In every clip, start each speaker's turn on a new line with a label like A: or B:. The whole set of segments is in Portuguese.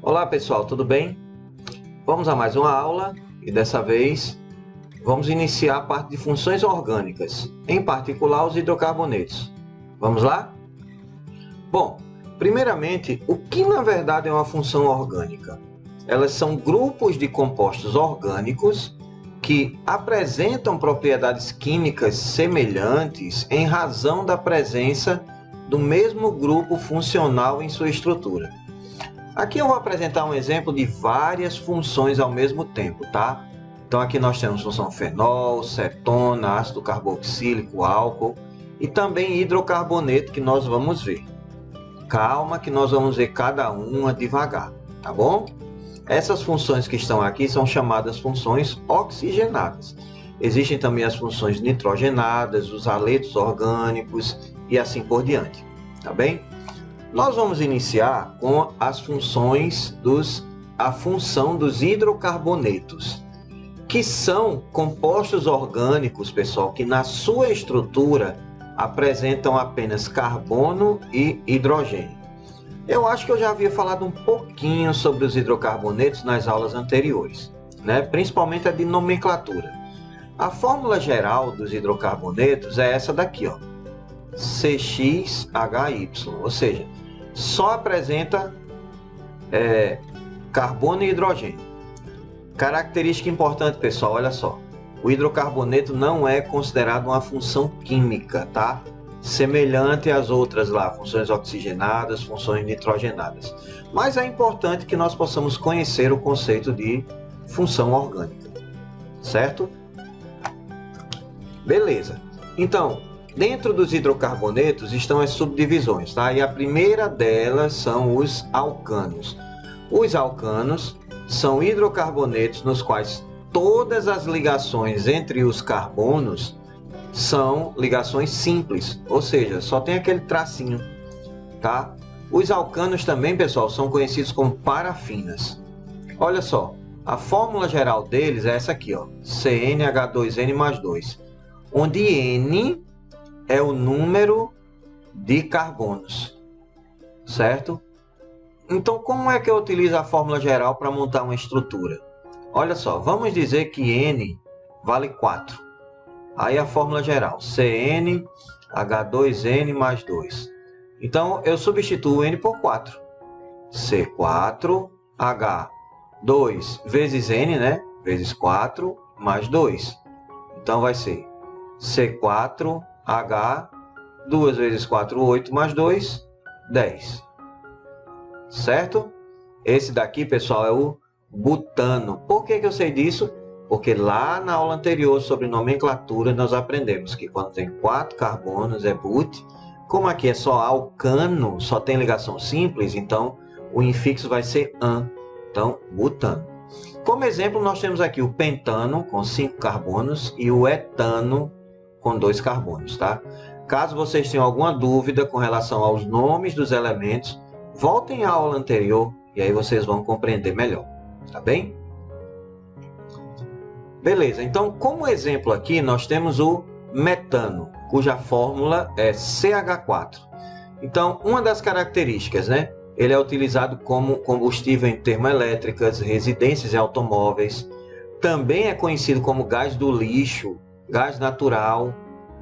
A: Olá pessoal, tudo bem? Vamos a mais uma aula e dessa vez vamos iniciar a parte de funções orgânicas, em particular os hidrocarbonetos. Vamos lá? Bom, primeiramente, o que na verdade é uma função orgânica? Elas são grupos de compostos orgânicos que apresentam propriedades químicas semelhantes em razão da presença do mesmo grupo funcional em sua estrutura. Aqui eu vou apresentar um exemplo de várias funções ao mesmo tempo, tá? Então aqui nós temos função fenol, cetona, ácido carboxílico, álcool e também hidrocarboneto que nós vamos ver. Calma que nós vamos ver cada uma devagar, tá bom? Essas funções que estão aqui são chamadas funções oxigenadas. Existem também as funções nitrogenadas, os haletos orgânicos e assim por diante, tá bem? Nós vamos iniciar com as funções a função dos hidrocarbonetos, que são compostos orgânicos, pessoal, que na sua estrutura apresentam apenas carbono e hidrogênio. Eu acho que eu já havia falado um pouquinho sobre os hidrocarbonetos nas aulas anteriores, né? Principalmente a de nomenclatura. A fórmula geral dos hidrocarbonetos é essa daqui, ó, CXHY, ou seja, só apresenta carbono e hidrogênio. Característica importante, pessoal, olha só. O hidrocarboneto não é considerado uma função química, tá? Semelhante às outras lá, funções oxigenadas, funções nitrogenadas. Mas é importante que nós possamos conhecer o conceito de função orgânica, certo? Beleza. Então, dentro dos hidrocarbonetos estão as subdivisões, tá? E a primeira delas são os alcanos. Os alcanos são hidrocarbonetos nos quais todas as ligações entre os carbonos são ligações simples, ou seja, só tem aquele tracinho, tá? Os alcanos também, pessoal, são conhecidos como parafinas. Olha só, a fórmula geral deles é essa aqui, ó, CnH2n mais 2, onde N é o número de carbonos, certo? Então, como é que eu utilizo a fórmula geral para montar uma estrutura? Olha só, vamos dizer que N vale 4. Aí a fórmula geral, CnH2n mais 2. Então, eu substituo N por 4. C4H2 vezes N, né? Vezes 4 mais 2. Então, vai ser C4H, 2 vezes 4, 8, mais 2, 10. Certo? Esse daqui, pessoal, é o butano. Por que eu sei disso? Porque lá na aula anterior sobre nomenclatura nós aprendemos que quando tem 4 carbonos é but. Como aqui é só alcano, só tem ligação simples, então o infixo vai ser an. Então, butano. Como exemplo, nós temos aqui o pentano com 5 carbonos e o etano com 2 carbonos, tá? Caso vocês tenham alguma dúvida com relação aos nomes dos elementos, voltem à aula anterior e aí vocês vão compreender melhor, tá bem? Beleza, então como exemplo aqui nós temos o metano, cuja fórmula é CH4. Então, uma das características, né? Ele é utilizado como combustível em termoelétricas, residências e automóveis. Também é conhecido como gás do lixo, gás natural,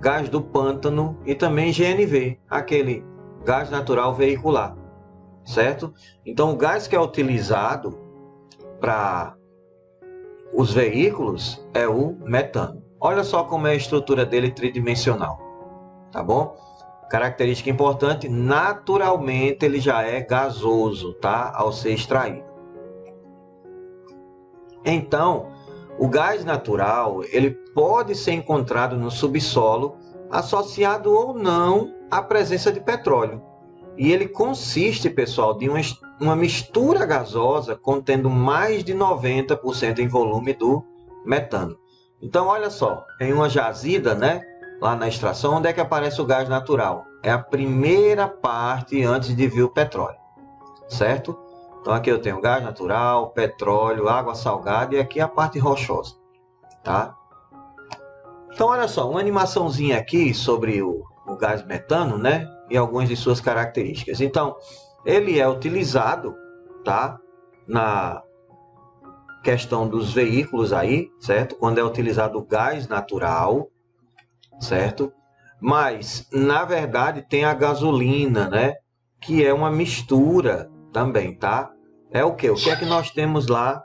A: gás do pântano e também GNV, aquele gás natural veicular, certo? Então, o gás que é utilizado para os veículos é o metano. Olha só como é a estrutura dele tridimensional, tá bom? Característica importante, naturalmente ele já é gasoso, tá? Ao ser extraído. Então, o gás natural, ele pode ser encontrado no subsolo, associado ou não à presença de petróleo. E ele consiste, pessoal, de uma mistura gasosa contendo mais de 90% em volume do metano. Então, olha só, em uma jazida, né, lá na extração, onde é que aparece o gás natural? É a primeira parte antes de vir o petróleo, certo? Então, aqui eu tenho gás natural, petróleo, água salgada e aqui a parte rochosa, tá? Então, olha só, uma animaçãozinha aqui sobre o gás metano, né? E algumas de suas características. Então, ele é utilizado, tá? na questão dos veículos aí, certo? Quando é utilizado o gás natural, certo? Mas, na verdade, tem a gasolina, né? Que é uma mistura também, tá? É o quê? O que é que nós temos lá?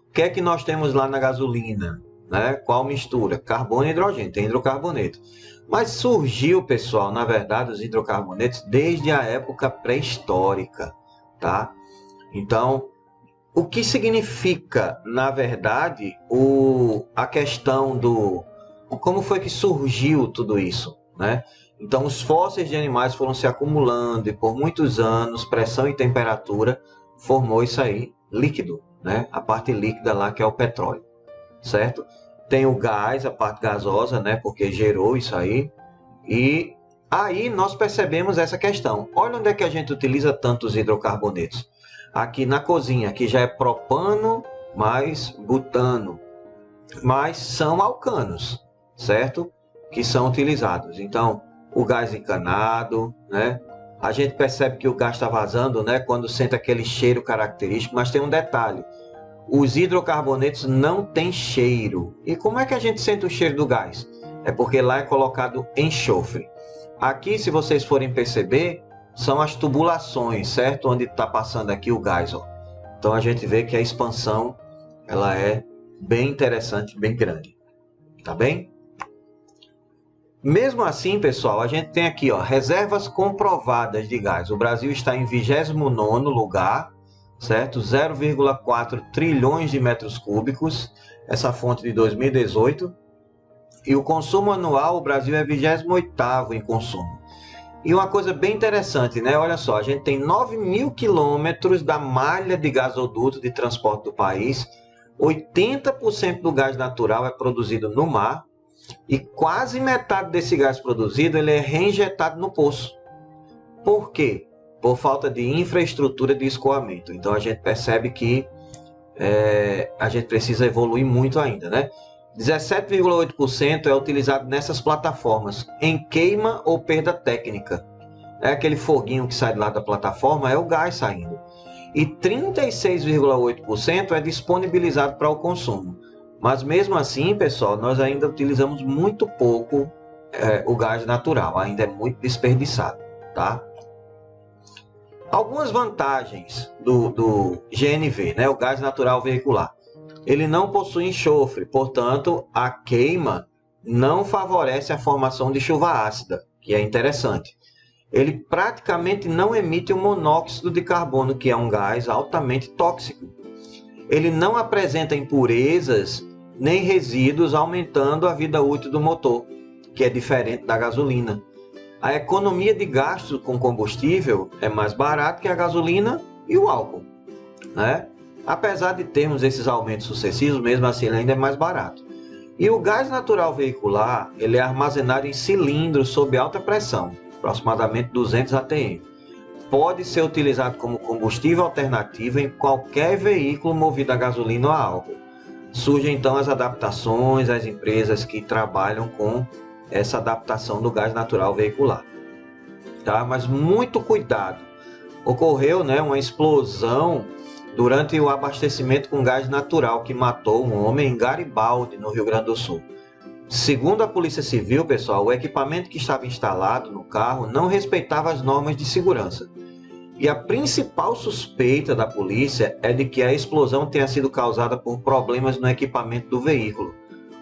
A: O que é que nós temos lá na gasolina? Né? Qual mistura? Carbono e hidrogênio, tem hidrocarboneto. Mas surgiu, pessoal, na verdade, os hidrocarbonetos desde a época pré-histórica, tá? Então, o que significa, na verdade, a questão do... Como foi que surgiu tudo isso, né? Então, os fósseis de animais foram se acumulando e por muitos anos, pressão e temperatura, formou isso aí, líquido, né? A parte líquida lá que é o petróleo, certo? Tem o gás, a parte gasosa, né? Porque gerou isso aí. E aí nós percebemos essa questão. Olha onde é que a gente utiliza tantos hidrocarbonetos. Aqui na cozinha, que já é propano mais butano, mas são alcanos, certo? Que são utilizados. Então, o gás encanado, né? A gente percebe que o gás está vazando, né? Quando sente aquele cheiro característico, mas tem um detalhe. Os hidrocarbonetos não têm cheiro. E como é que a gente sente o cheiro do gás? É porque lá é colocado enxofre. Aqui, se vocês forem perceber, são as tubulações, certo? Onde está passando aqui o gás, ó. Então a gente vê que a expansão ela é bem interessante, bem grande. Tá bem? Mesmo assim, pessoal, a gente tem aqui, ó, reservas comprovadas de gás. O Brasil está em 29º lugar, certo? 0,4 trilhões de metros cúbicos, essa fonte de 2018. E o consumo anual, o Brasil é 28º em consumo. E uma coisa bem interessante, né? Olha só, a gente tem 9.000 quilômetros da malha de gasoduto de transporte do país, 80% do gás natural é produzido no mar, e quase metade desse gás produzido ele é reinjetado no poço. Por quê? Por falta de infraestrutura de escoamento. Então a gente percebe que a gente precisa evoluir muito ainda, né? 17,8% é utilizado nessas plataformas em queima ou perda técnica. É aquele foguinho que sai de lá da plataforma, é o gás saindo. E 36,8% é disponibilizado para o consumo. Mas mesmo assim, pessoal, nós ainda utilizamos muito pouco o gás natural, ainda é muito desperdiçado, tá? Algumas vantagens do GNV, né, o gás natural veicular. Ele não possui enxofre, portanto, a queima não favorece a formação de chuva ácida, que é interessante. Ele praticamente não emite o monóxido de carbono, que é um gás altamente tóxico. Ele não apresenta impurezas nem resíduos, aumentando a vida útil do motor, que é diferente da gasolina. A economia de gasto com combustível é mais barata que a gasolina e o álcool, né? Apesar de termos esses aumentos sucessivos, mesmo assim ele ainda é mais barato. E o gás natural veicular, ele é armazenado em cilindros sob alta pressão, aproximadamente 200 atm. Pode ser utilizado como combustível alternativo em qualquer veículo movido a gasolina ou a álcool. Surgem então as adaptações, as empresas que trabalham com essa adaptação do gás natural veicular. Tá? Mas muito cuidado. Ocorreu, né, uma explosão durante o abastecimento com gás natural que matou um homem em Garibaldi, no Rio Grande do Sul. Segundo a Polícia Civil, pessoal, o equipamento que estava instalado no carro não respeitava as normas de segurança. E a principal suspeita da polícia é de que a explosão tenha sido causada por problemas no equipamento do veículo.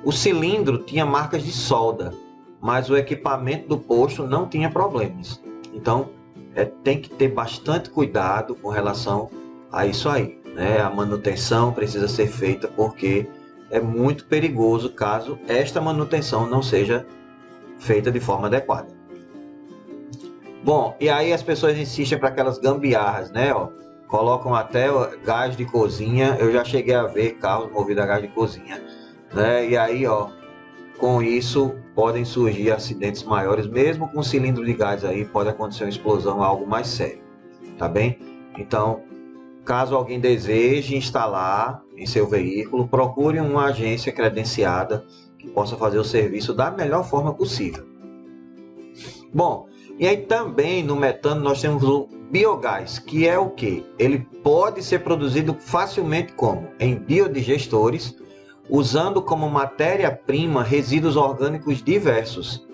A: O cilindro tinha marcas de solda, mas o equipamento do posto não tinha problemas. Então, tem que ter bastante cuidado com relação a isso aí, né? A manutenção precisa ser feita porque é muito perigoso caso esta manutenção não seja feita de forma adequada. Bom, e aí as pessoas insistem para aquelas gambiarras, né? Ó, colocam até gás de cozinha. Eu já cheguei a ver carros movidos a gás de cozinha, né? E aí, ó, com isso podem surgir acidentes maiores, mesmo com cilindro de gás aí pode acontecer uma explosão, algo mais sério, tá bem? Então, caso alguém deseje instalar em seu veículo, procure uma agência credenciada que possa fazer o serviço da melhor forma possível. Bom, e aí também no metano nós temos o biogás, que é o quê? Ele pode ser produzido facilmente como? Em biodigestores, usando como matéria-prima resíduos orgânicos diversos.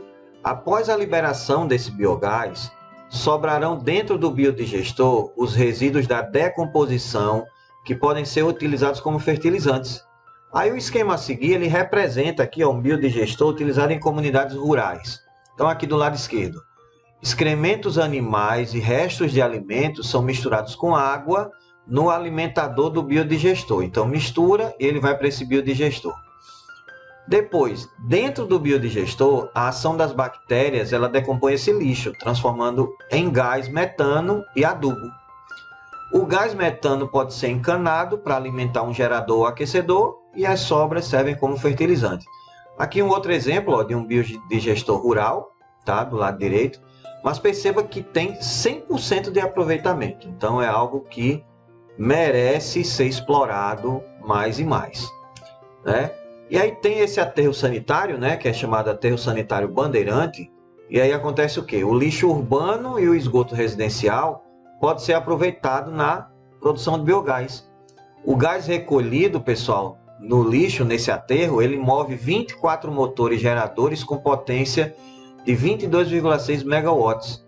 A: Após a liberação desse biogás, sobrarão dentro do biodigestor os resíduos da decomposição que podem ser utilizados como fertilizantes. Aí o esquema a seguir, ele representa aqui um biodigestor utilizado em comunidades rurais. Então aqui do lado esquerdo, excrementos animais e restos de alimentos são misturados com água no alimentador do biodigestor. Então mistura e ele vai para esse biodigestor. Depois, dentro do biodigestor, a ação das bactérias ela decompõe esse lixo, transformando em gás metano e adubo. O gás metano pode ser encanado para alimentar um gerador ou aquecedor e as sobras servem como fertilizante. Aqui um outro exemplo de um biodigestor rural, tá? Do lado direito, mas perceba que tem 100% de aproveitamento. Então é algo que merece ser explorado mais e mais, né? E aí tem esse aterro sanitário, né, que é chamado aterro sanitário Bandeirante, e aí acontece o quê? O lixo urbano e o esgoto residencial pode ser aproveitado na produção de biogás. O gás recolhido, pessoal, no lixo, nesse aterro, ele move 24 motores geradores com potência de 22,6 megawatts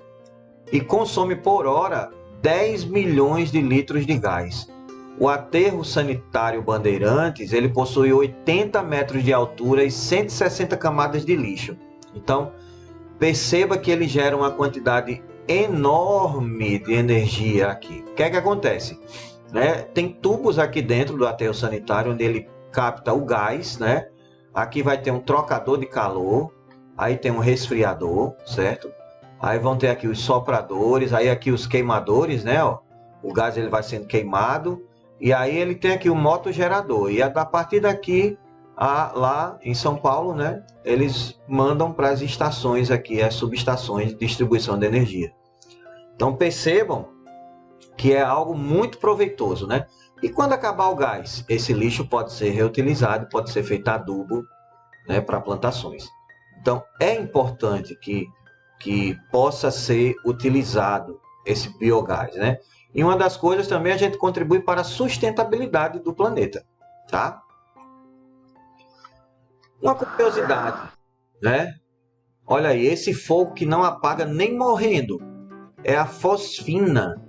A: e consome por hora 10 milhões de litros de gás. O aterro sanitário Bandeirantes, ele possui 80 metros de altura e 160 camadas de lixo. Então, perceba que ele gera uma quantidade enorme de energia aqui. O que é que acontece? Tem tubos aqui dentro do aterro sanitário onde ele capta o gás, né? Aqui vai ter um trocador de calor, aí tem um resfriador, certo? Aí vão ter aqui os sopradores, aí aqui os queimadores, né? Ó, o gás ele vai sendo queimado. E aí ele tem aqui o motogerador. E a partir daqui, lá em São Paulo, né, eles mandam para as estações aqui, as subestações de distribuição de energia. Então percebam que é algo muito proveitoso, né? E quando acabar o gás, esse lixo pode ser reutilizado, pode ser feito adubo, né, para plantações. Então é importante que possa ser utilizado esse biogás, né? E uma das coisas também a gente contribui para a sustentabilidade do planeta, tá? Uma curiosidade, né? Olha aí, esse fogo que não apaga nem morrendo é a fosfina.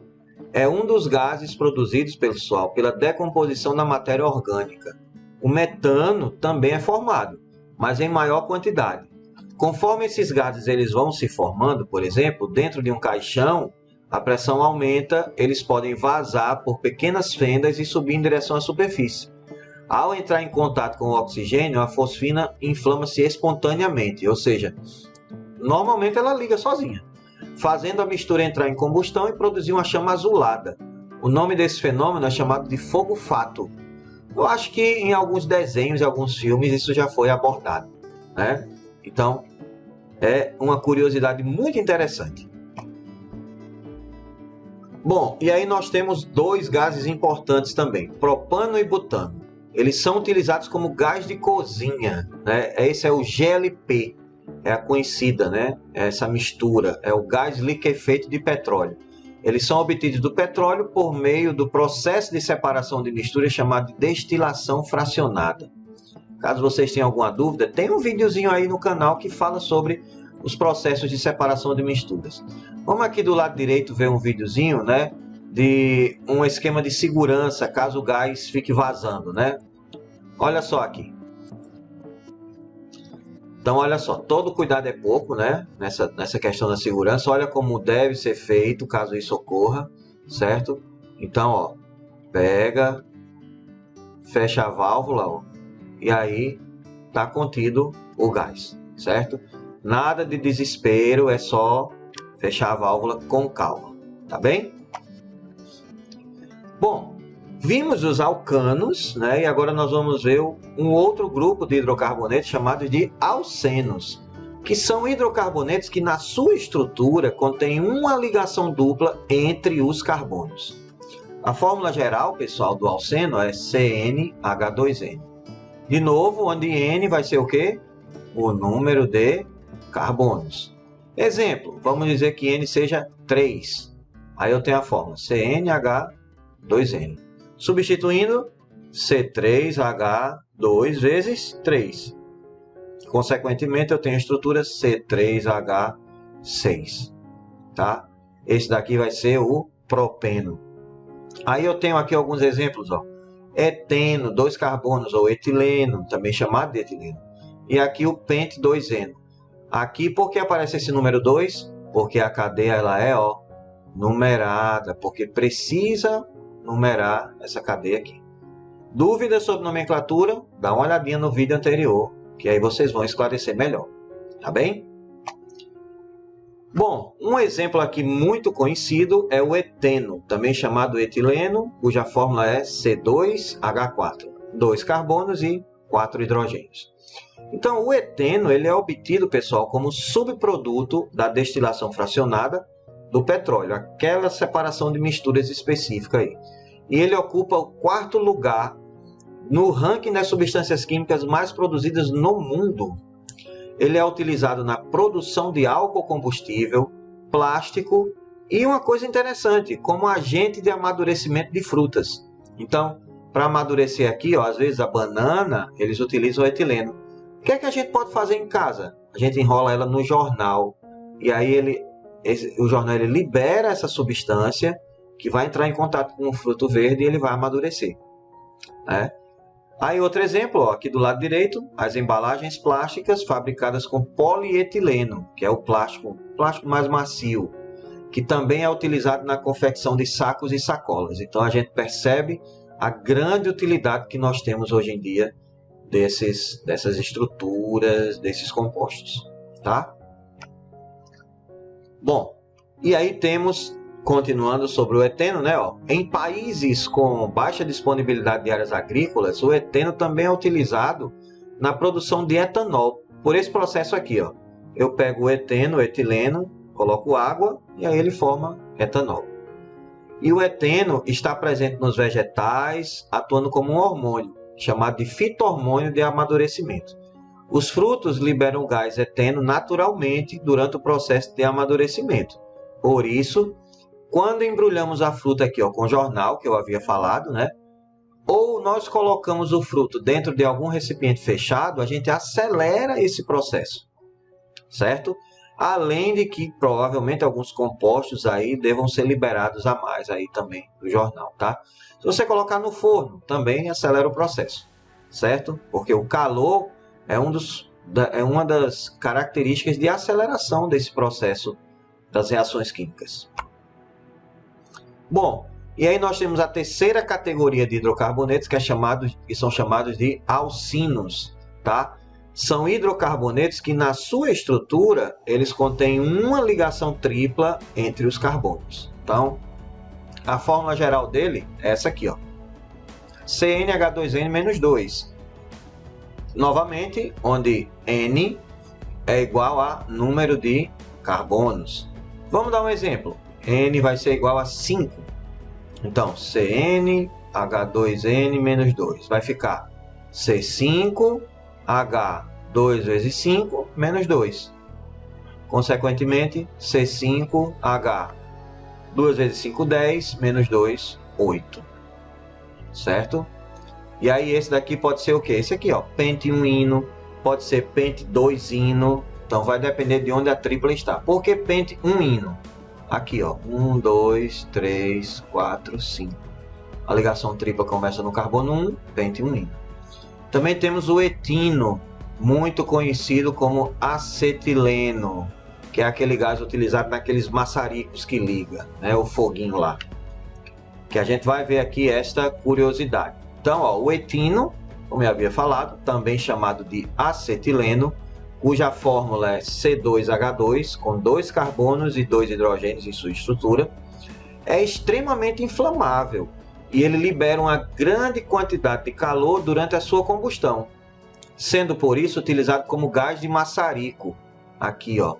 A: É um dos gases produzidos pelo Sol pela decomposição da matéria orgânica. O metano também é formado, mas em maior quantidade. Conforme esses gases eles vão se formando, por exemplo, dentro de um caixão, a pressão aumenta, eles podem vazar por pequenas fendas e subir em direção à superfície. Ao entrar em contato com o oxigênio, a fosfina inflama-se espontaneamente, ou seja, normalmente ela liga sozinha, fazendo a mistura entrar em combustão e produzir uma chama azulada. O nome desse fenômeno é chamado de fogo-fato. Eu acho que em alguns desenhos e alguns filmes isso já foi abordado, né? Então, é uma curiosidade muito interessante. Bom, e aí nós temos dois gases importantes também, propano e butano. Eles são utilizados como gás de cozinha, né? Esse é o GLP, é a conhecida, né? Essa mistura, é o gás liquefeito de petróleo. Eles são obtidos do petróleo por meio do processo de separação de mistura chamado de destilação fracionada. Caso vocês tenham alguma dúvida, tem um videozinho aí no canal que fala sobre os processos de separação de misturas. Vamos aqui do lado direito ver um videozinho, né, de um esquema de segurança caso o gás fique vazando, né? Olha só aqui. Então, olha só, todo cuidado é pouco, né, nessa questão da segurança. Olha como deve ser feito caso isso ocorra, certo? Então, ó, pega, fecha a válvula, ó, e aí tá contido o gás, certo? Nada de desespero, é só fechar a válvula com calma, tá bem? Bom, vimos os alcanos, né? E agora nós vamos ver um outro grupo de hidrocarbonetos chamado de alcenos, que são hidrocarbonetos que na sua estrutura contém uma ligação dupla entre os carbonos. A fórmula geral, pessoal, do alceno é CnH2n. De novo, onde N vai ser o quê? O número de carbonos. Exemplo, vamos dizer que N seja 3. Aí eu tenho a fórmula CnH2n. Substituindo, C3H2 vezes 3. Consequentemente, eu tenho a estrutura C3H6. Tá? Esse daqui vai ser o propeno. Aí eu tenho aqui alguns exemplos. Ó. Eteno, 2 carbonos, ou etileno, também chamado de etileno. E aqui o pente-2eno. Aqui, por que aparece esse número 2? Porque a cadeia ela é numerada, porque precisa numerar essa cadeia aqui. Dúvidas sobre nomenclatura? Dá uma olhadinha no vídeo anterior, que aí vocês vão esclarecer melhor. Tá bem? Bom, um exemplo aqui muito conhecido é o eteno, também chamado etileno, cuja fórmula é C2H4. 2 carbonos e 4 hidrogênios. Então, o eteno ele é obtido, pessoal, como subproduto da destilação fracionada do petróleo, aquela separação de misturas específica aí. E ele ocupa o 4º lugar no ranking das substâncias químicas mais produzidas no mundo. Ele é utilizado na produção de álcool combustível, plástico e uma coisa interessante, como agente de amadurecimento de frutas. Então, para amadurecer aqui, ó, às vezes a banana, eles utilizam o etileno. O que é que a gente pode fazer em casa? A gente enrola ela no jornal e aí o jornal ele libera essa substância que vai entrar em contato com o fruto verde e ele vai amadurecer. Né? Aí outro exemplo, ó, aqui do lado direito, as embalagens plásticas fabricadas com polietileno, que é o plástico mais macio, que também é utilizado na confecção de sacos e sacolas. Então a gente percebe a grande utilidade que nós temos hoje em dia dessas estruturas, desses compostos. Tá? Bom, e aí temos, continuando sobre o eteno, né, ó, em países com baixa disponibilidade de áreas agrícolas, o eteno também é utilizado na produção de etanol. Por esse processo aqui, ó, eu pego o eteno, o etileno, coloco água e aí ele forma etanol. E o eteno está presente nos vegetais, atuando como um hormônio, chamado de fito-hormônio de amadurecimento. Os frutos liberam o gás eteno naturalmente durante o processo de amadurecimento. Por isso, quando embrulhamos a fruta aqui, ó, com jornal, que eu havia falado, né? Ou nós colocamos o fruto dentro de algum recipiente fechado, a gente acelera esse processo, certo? Além de que provavelmente alguns compostos aí devam ser liberados a mais aí também do jornal, tá? Se você colocar no forno, também acelera o processo, certo? Porque o calor é uma das características de aceleração desse processo das reações químicas. Bom, e aí nós temos a terceira categoria de hidrocarbonetos que são chamados de alcinos, tá? São hidrocarbonetos que na sua estrutura eles contêm uma ligação tripla entre os carbonos. Então, a fórmula geral dele é essa aqui, ó. CnH2n-2. Novamente, onde N é igual a número de carbonos. Vamos dar um exemplo. N vai ser igual a 5. Então, CnH2n-2 vai ficar C5H2 vezes 5 menos 2. Consequentemente, C5H 2 vezes 5, 10, menos 2, 8. Certo? E aí esse daqui pode ser o quê? Esse aqui, ó, pente 1-ino, pode ser pente 2-ino. Então vai depender de onde a tripla está. Por que pente 1-ino? Aqui, ó, 1, 2, 3, 4, 5. A ligação tripla começa no carbono 1, pente 1-ino. Também temos o etino, muito conhecido como acetileno, que é aquele gás utilizado naqueles maçaricos que liga, né, o foguinho lá. Que a gente vai ver aqui esta curiosidade. Então, ó, o etino, como eu havia falado, também chamado de acetileno, cuja fórmula é C2H2, com 2 carbonos e 2 hidrogênios em sua estrutura, é extremamente inflamável e ele libera uma grande quantidade de calor durante a sua combustão, sendo por isso utilizado como gás de maçarico, aqui, ó,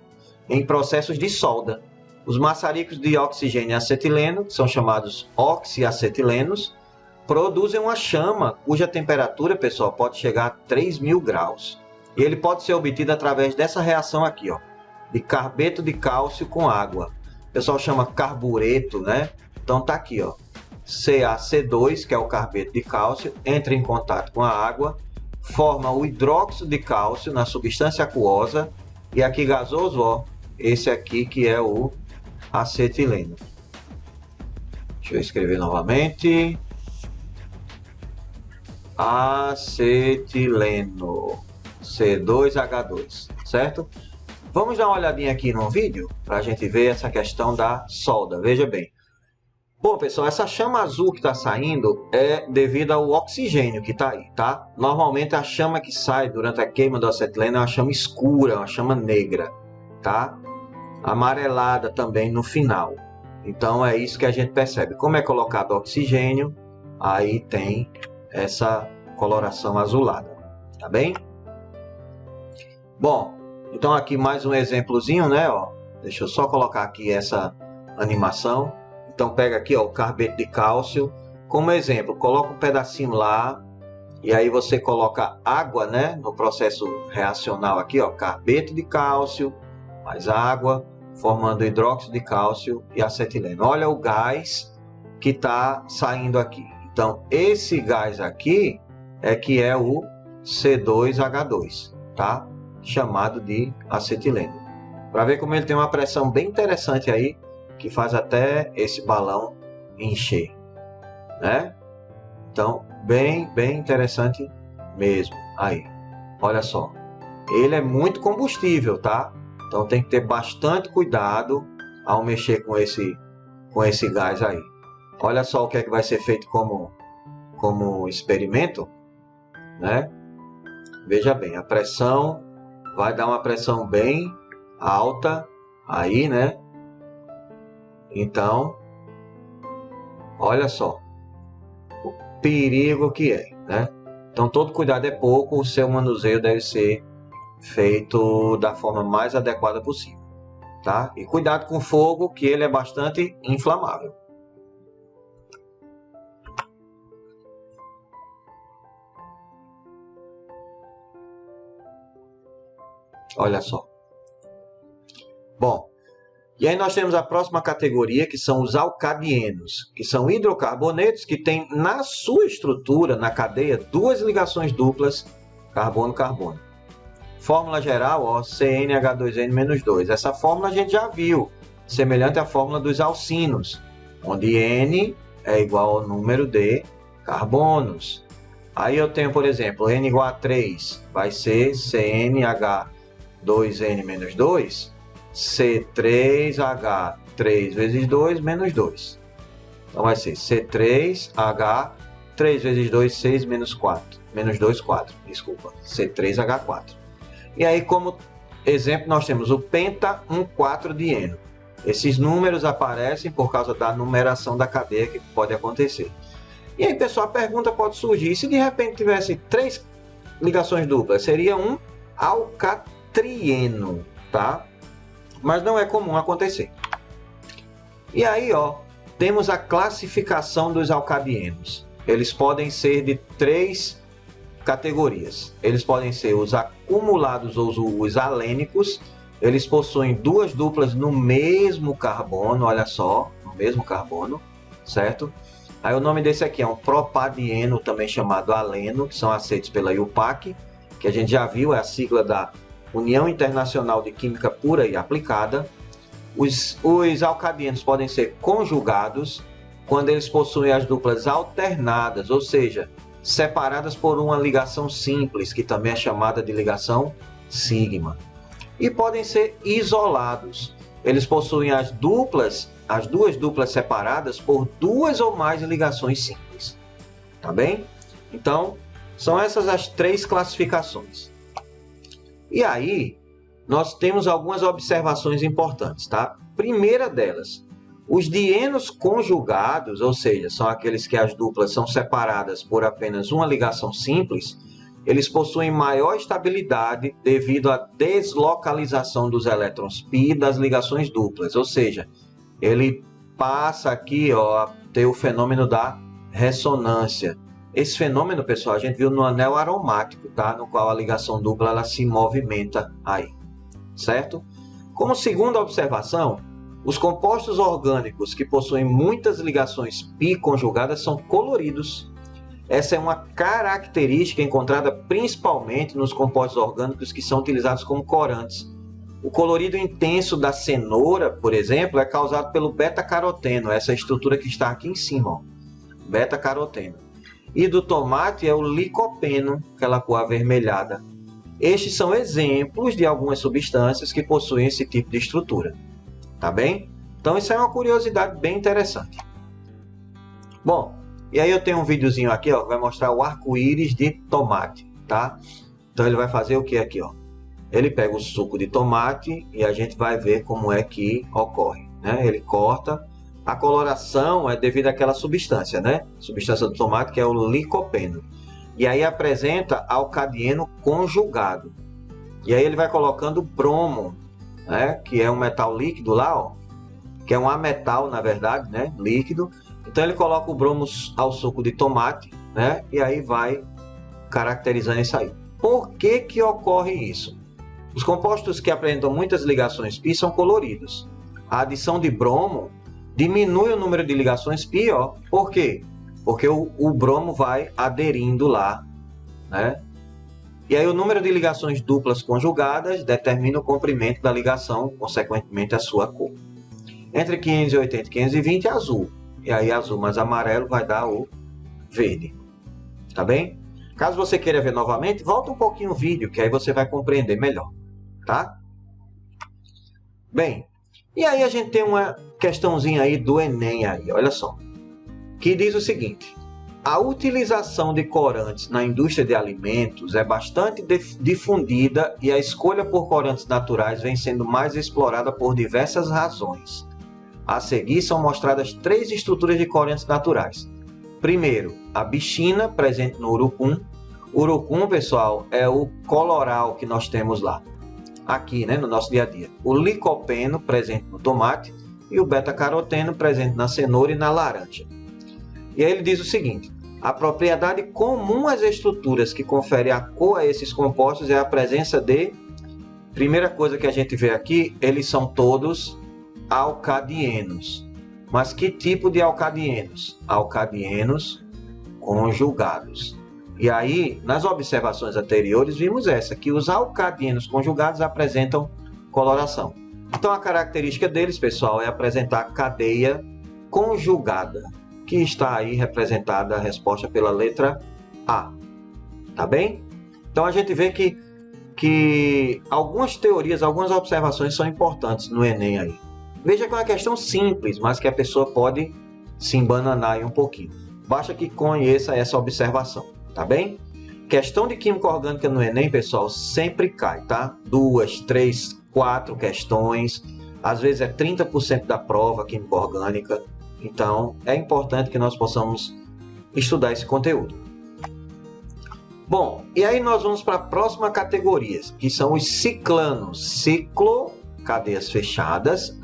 A: em processos de solda. Os maçaricos de oxigênio e acetileno, que são chamados oxiacetilenos, produzem uma chama cuja temperatura, pessoal, pode chegar a 3.000 graus. E ele pode ser obtido através dessa reação aqui, ó, de carbeto de cálcio com água. pessoal chama carbureto, né? Então tá aqui, ó, CaC2, que é o carbeto de cálcio, entra em contato com a água, forma o hidróxido de cálcio na substância aquosa, e aqui gasoso, ó, esse aqui que é o acetileno. Deixa eu escrever novamente. Acetileno, C2H2, certo? Vamos dar uma olhadinha aqui no vídeo para a gente ver essa questão da solda. Veja bem. Bom, pessoal, essa chama azul que está saindo é devido ao oxigênio que está aí, tá? Normalmente a chama que sai durante a queima do acetileno é uma chama escura, uma chama negra, tá? Amarelada também no final. Então é isso que a gente percebe. Como é colocado oxigênio, aí tem essa coloração azulada, tá bem? Bom, então aqui mais um exemplozinho, né? Ó, deixa eu só colocar aqui essa animação. Então pega aqui, ó, o carbeto de cálcio. Como exemplo, coloca um pedacinho lá e aí você coloca água, né? No processo reacional aqui, ó, carbeto de cálcio mais água, formando hidróxido de cálcio e acetileno. Olha o gás que está saindo aqui. Então esse gás aqui é que é o C2H2, tá? Chamado de acetileno. Para ver como ele tem uma pressão bem interessante aí, que faz até esse balão encher, né? Então, bem interessante mesmo. Aí, olha só. Ele é muito combustível, tá? Então tem que ter bastante cuidado ao mexer com esse gás aí. Olha só o que é que vai ser feito como experimento, né? Veja bem, a pressão vai dar uma pressão bem alta aí, né? Então, olha só o perigo que é, né? Então, todo cuidado é pouco, o seu manuseio deve ser feito da forma mais adequada possível, tá? E cuidado com o fogo, que ele é bastante inflamável. Olha só. Bom, e aí nós temos a próxima categoria, que são os alcadienos, que são hidrocarbonetos que têm na sua estrutura, na cadeia, duas ligações duplas, carbono-carbono. Fórmula geral, ó, CnH2n-2. Essa fórmula a gente já viu, semelhante à fórmula dos alcinos, onde N é igual ao número de carbonos. Aí eu tenho, por exemplo, N igual a 3, vai ser CnH2n-2, C3H 3 vezes 2 menos 2. Então vai ser C3H 3 vezes 2, 6 menos 4. Menos 2, 4. Desculpa. C3H4. E aí, como exemplo, nós temos o penta 1,4-dieno. Esses números aparecem por causa da numeração da cadeia que pode acontecer. E aí, pessoal, a pergunta pode surgir. Se de repente tivesse 3 ligações duplas, seria um alcatrieno, tá? Mas não é comum acontecer. E aí, ó, temos a classificação dos alcadienos. Eles podem ser de 3 categorias. Eles podem ser os acumulados ou os alênicos. Eles possuem 2 duplas no mesmo carbono, olha só, no mesmo carbono, certo? Aí o nome desse aqui é um propadieno, também chamado aleno, que são aceitos pela IUPAC, que a gente já viu, é a sigla da União Internacional de Química Pura e Aplicada. Os alcadienos podem ser conjugados quando eles possuem as duplas alternadas, ou seja, separadas por uma ligação simples, que também é chamada de ligação sigma. E podem ser isolados. Eles possuem as duas duplas separadas por 2 ou mais ligações simples. Tá bem? Então, são essas as 3 classificações. E aí, nós temos algumas observações importantes, tá? Primeira delas, os dienos conjugados, ou seja, são aqueles que as duplas são separadas por apenas uma ligação simples, eles possuem maior estabilidade devido à deslocalização dos elétrons π das ligações duplas, ou seja, ele passa aqui, ó, a ter o fenômeno da ressonância. Esse fenômeno, pessoal, a gente viu no anel aromático, tá? No qual a ligação dupla ela se movimenta aí, certo? Como segunda observação, Os compostos orgânicos que possuem muitas ligações pi conjugadas são coloridos. Essa é uma característica encontrada principalmente nos compostos orgânicos que são utilizados como corantes. O colorido intenso da cenoura, por exemplo, é causado pelo beta-caroteno, essa estrutura que está aqui em cima, beta-caroteno. E do tomate é o licopeno, aquela cor avermelhada. Estes são exemplos de algumas substâncias que possuem esse tipo de estrutura. Tá bem? Então isso é uma curiosidade bem interessante. Bom, e aí eu tenho um videozinho aqui, ó, que vai mostrar o arco-íris de tomate, tá? Então ele vai fazer o que aqui, ó? Ele pega o suco de tomate e a gente vai ver como é que ocorre, né? Ele corta. A coloração é devido àquela substância, né? Substância do tomate que é o licopeno. E aí apresenta alcadieno conjugado. E aí ele vai colocando bromo, né? Que é um metal líquido lá, ó, que é um ametal, na verdade, né? Líquido. Então ele coloca o bromo ao suco de tomate, né? E aí vai caracterizando isso aí. Por que que ocorre isso? Os compostos que apresentam muitas ligações pi são coloridos. A adição de bromo diminui o número de ligações pi, ó. Por quê? Porque o bromo vai aderindo lá, né? E aí o número de ligações duplas conjugadas determina o comprimento da ligação, consequentemente a sua cor. Entre 580 e 520 é azul. E aí azul mais amarelo vai dar o verde. Tá bem? Caso você queira ver novamente, volta um pouquinho o vídeo, que aí você vai compreender melhor. Tá? Bem, e aí a gente tem uma questãozinha aí do Enem aí, olha só. Que diz o seguinte: a utilização de corantes na indústria de alimentos é bastante difundida e a escolha por corantes naturais vem sendo mais explorada por diversas razões. A seguir são mostradas 3 estruturas de corantes naturais. Primeiro, a bichina, presente no urucum. Urucum, pessoal, é o coloral que nós temos lá, aqui, né, no nosso dia a dia. O licopeno, presente no tomate, e o beta-caroteno, presente na cenoura e na laranja. E aí ele diz o seguinte: a propriedade comum às estruturas que confere a cor a esses compostos é a presença de... Primeira coisa que a gente vê aqui, eles são todos alcadienos. Mas que tipo de alcadienos? Alcadienos conjugados. E aí, nas observações anteriores, vimos essa, que os alcadienos conjugados apresentam coloração. Então, a característica deles, pessoal, é apresentar cadeia conjugada, que está aí representada a resposta pela letra A. Tá bem? Então, a gente vê que algumas teorias, algumas observações são importantes no Enem aí. Veja que é uma questão simples, mas que a pessoa pode se embananar aí um pouquinho. Basta que conheça essa observação, tá bem? Questão de química orgânica no Enem, pessoal, sempre cai, tá? 2, 3, 4 questões. Às vezes é 30% da prova química orgânica. Então, é importante que nós possamos estudar esse conteúdo. Bom, e aí nós vamos para a próxima categoria, que são os ciclanos. Ciclo, cadeias fechadas,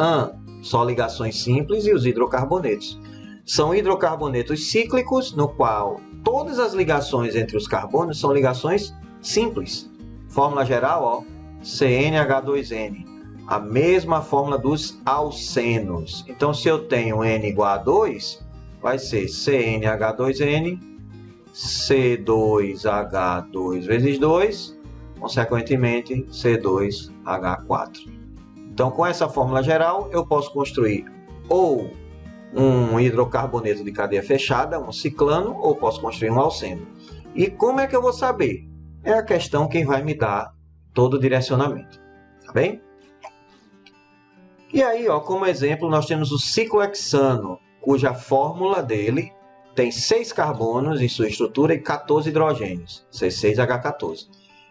A: só ligações simples, e os hidrocarbonetos. São hidrocarbonetos cíclicos, no qual todas as ligações entre os carbonos são ligações simples. Fórmula geral, ó, CnH2n. A mesma fórmula dos alcenos. Então, se eu tenho N igual a 2, vai ser CnH2n, C2H2 vezes 2, consequentemente, C2H4. Então, com essa fórmula geral, eu posso construir ou um hidrocarboneto de cadeia fechada, um ciclano, ou posso construir um alceno. E como é que eu vou saber? É a questão quem vai me dar todo o direcionamento. Tá bem? E aí, ó, como exemplo, nós temos o ciclohexano, cuja fórmula dele tem 6 carbonos em sua estrutura e 14 hidrogênios, C6H14.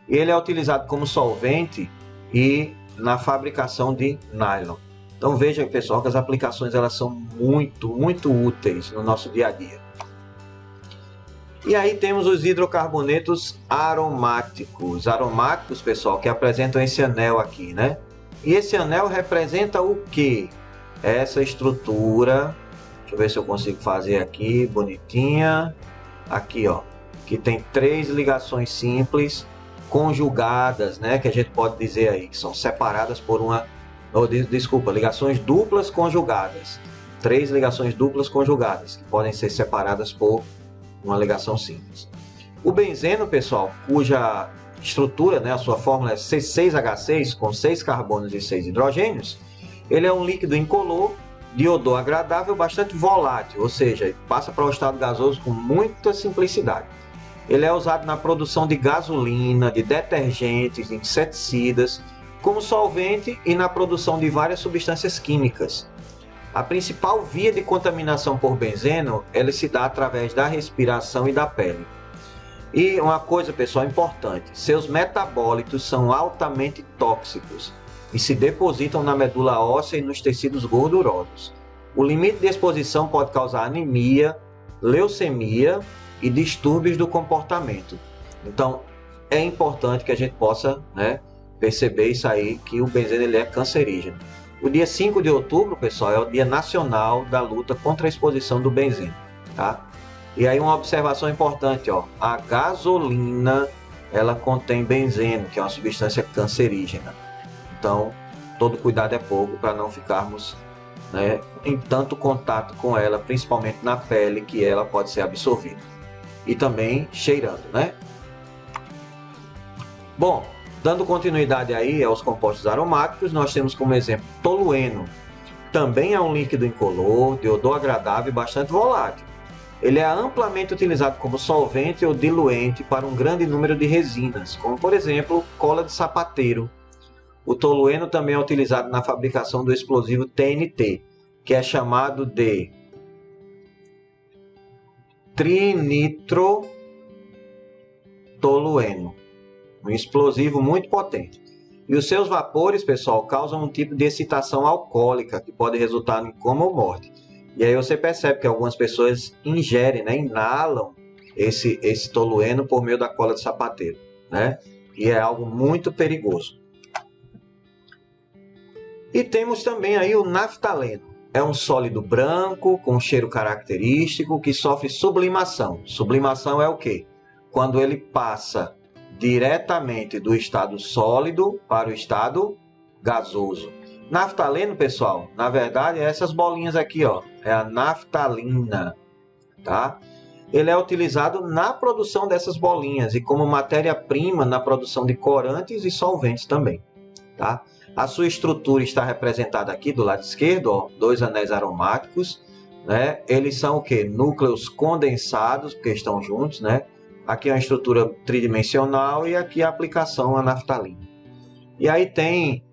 A: Ele é utilizado como solvente e na fabricação de nylon. Então veja, pessoal, que as aplicações elas são muito úteis no nosso dia a dia. E aí temos os hidrocarbonetos aromáticos. Aromáticos, pessoal, que apresentam esse anel aqui, né? E esse anel representa o quê? Essa estrutura, deixa eu ver se eu consigo fazer aqui, bonitinha. Aqui, ó, que tem 3 ligações simples conjugadas, né? Que a gente pode dizer aí, que são separadas por uma Desculpa, ligações duplas conjugadas. 3 ligações duplas conjugadas, que podem ser separadas por uma ligação simples. O benzeno, pessoal, cuja estrutura, né, a sua fórmula é C6H6, com 6 carbonos e 6 hidrogênios, ele é um líquido incolor, de odor agradável, bastante volátil, ou seja, passa para o estado gasoso com muita simplicidade. Ele é usado na produção de gasolina, de detergentes, de inseticidas, como solvente e na produção de várias substâncias químicas. A principal via de contaminação por benzeno, ela se dá através da respiração e da pele. E uma coisa, pessoal, importante, seus metabólitos são altamente tóxicos e se depositam na medula óssea e nos tecidos gordurosos. O limite de exposição pode causar anemia, leucemia e distúrbios do comportamento. Então, é importante que a gente possa, né, perceber isso aí, que o benzeno ele é cancerígeno. O dia 5 de outubro, pessoal, é o Dia Nacional da Luta contra a Exposição do Benzeno, tá? E aí uma observação importante, ó, a gasolina, ela contém benzeno, que é uma substância cancerígena. Então, todo cuidado é pouco para não ficarmos, né, em tanto contato com ela, principalmente na pele, que ela pode ser absorvida. E também cheirando, né? Bom, dando continuidade aí aos compostos aromáticos, nós temos como exemplo tolueno. Também é um líquido incolor, de odor agradável e bastante volátil. Ele é amplamente utilizado como solvente ou diluente para um grande número de resinas, como por exemplo, cola de sapateiro. O tolueno também é utilizado na fabricação do explosivo TNT, que é chamado de trinitrotolueno, um explosivo muito potente. E os seus vapores, pessoal, causam um tipo de excitação alcoólica que pode resultar em coma ou morte. E aí você percebe que algumas pessoas ingerem, né, inalam esse tolueno por meio da cola de sapateiro, né? E é algo muito perigoso. E temos também aí o naftaleno. É um sólido branco com cheiro característico que sofre sublimação. Sublimação é o quê? Quando ele passa diretamente do estado sólido para o estado gasoso. Naftaleno, pessoal, na verdade é essas bolinhas aqui, ó, é a naftalina, tá? Ele é utilizado na produção dessas bolinhas e como matéria-prima na produção de corantes e solventes também, tá? A sua estrutura está representada aqui do lado esquerdo, ó, 2 anéis aromáticos, né? Eles são o quê? Núcleos condensados, porque estão juntos, né? Aqui é uma estrutura tridimensional e aqui a aplicação a naftalina. E aí tem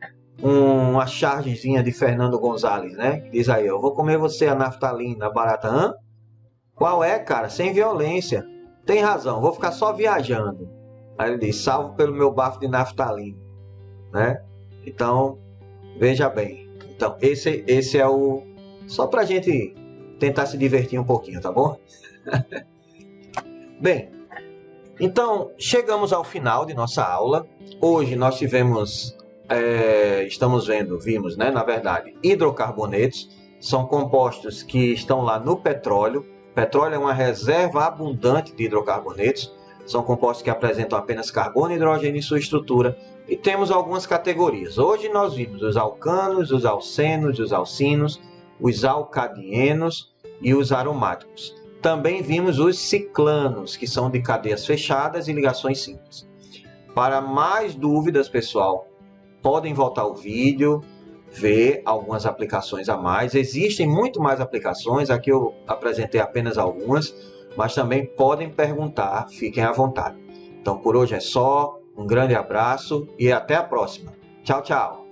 A: uma chargezinha de Fernando Gonzalez, né? Que diz aí, eu vou comer você a naftalina barata. Hã? Qual é, cara? Sem violência. Tem razão, vou ficar só viajando. Aí ele diz, salvo pelo meu bafo de naftalina, né? Então, veja bem. Então, esse é o... Só pra gente tentar se divertir um pouquinho, tá bom? Bem, então, chegamos ao final de nossa aula. Hoje nós tivemos, vimos, né, na verdade, hidrocarbonetos. São compostos que estão lá no petróleo. Petróleo é uma reserva abundante de hidrocarbonetos. São compostos que apresentam apenas carbono e hidrogênio em sua estrutura. E temos algumas categorias. Hoje nós vimos os alcanos, os alcenos, os alcinos, os alcadienos e os aromáticos. Também vimos os ciclanos, que são de cadeias fechadas e ligações simples. Para mais dúvidas, pessoal, podem voltar ao vídeo, ver algumas aplicações a mais. Existem muito mais aplicações, aqui eu apresentei apenas algumas, mas também podem perguntar, fiquem à vontade. Então, por hoje é só, um grande abraço e até a próxima. Tchau, tchau!